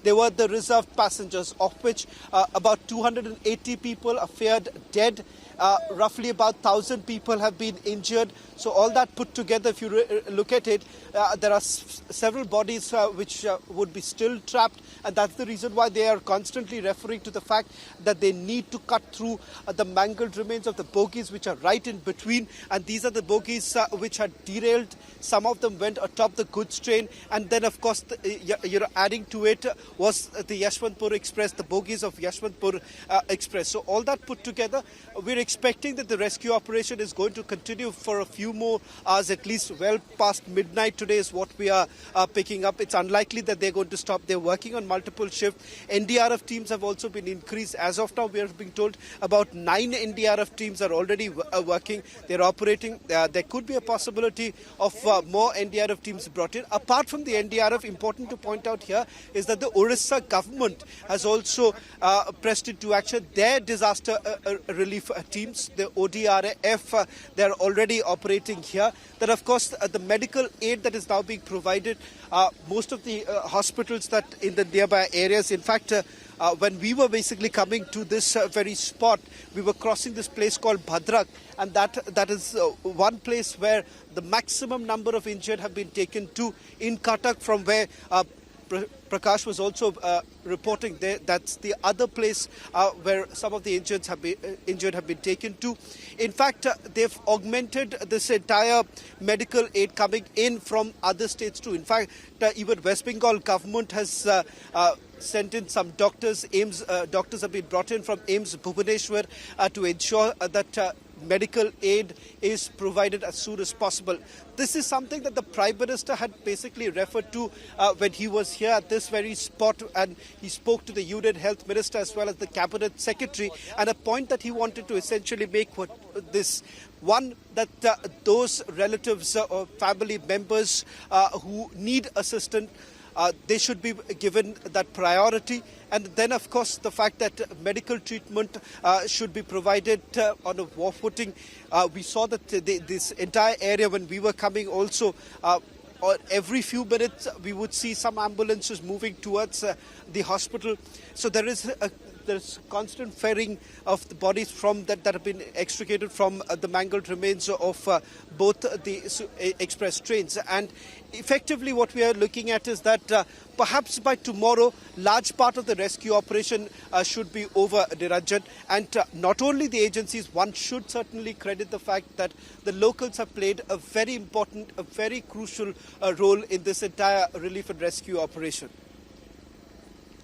they were the reserved passengers, of which about 280 people are feared dead. Roughly about 1,000 people have been injured. So all that put together, if you look at it, there are several bodies which would be still trapped, and that's the reason why they are constantly referring to the fact that they need to cut through the mangled remains of the bogies which are right in between, and these are the bogies which had derailed. Some of them went atop the goods train, and then of course adding to it was the Yashwantpur Express, the bogies of Yashwantpur Express. So all that put together, we're expecting that the rescue operation is going to continue for a few more hours, at least well past midnight today is what we are picking up. It's unlikely that they're going to stop. They're working on multiple shifts. NDRF teams have also been increased. As of now, we are being told about 9 NDRF teams are already working. They're operating. There could be a possibility of more NDRF teams brought in. Apart from the NDRF, important to point out here is that the Odisha government has also pressed into action their disaster relief teams, the ODRF. They're already operating here. That of course the medical aid that is now being provided, most of the hospitals that in the nearby areas, in fact when we were basically coming to this very spot, we were crossing this place called Bhadrak, and that is one place where the maximum number of injured have been taken to in Cuttack, from where Prakash was also reporting there. That's the other place where some of the injured have been taken to. In fact, they've augmented this entire medical aid coming in from other states too. In fact, even West Bengal government has sent in some doctors. Doctors have been brought in from AIIMS Bhubaneswar to ensure that medical aid is provided as soon as possible. This is something that the Prime Minister had basically referred to when he was here at this very spot, and he spoke to the Union Health Minister as well as the Cabinet Secretary, and a point that he wanted to essentially make was this. One, that those relatives or family members who need assistance, they should be given that priority. And then, of course, the fact that medical treatment should be provided on a war footing. We saw that this entire area, when we were coming also, every few minutes we would see some ambulances moving towards the hospital. So there's constant ferrying of the bodies from that have been extricated from the mangled remains of both the express trains. And effectively what we are looking at is that perhaps by tomorrow, large part of the rescue operation should be over, Niranjan. And not only the agencies, one should certainly credit the fact that the locals have played a very important, a very crucial role in this entire relief and rescue operation.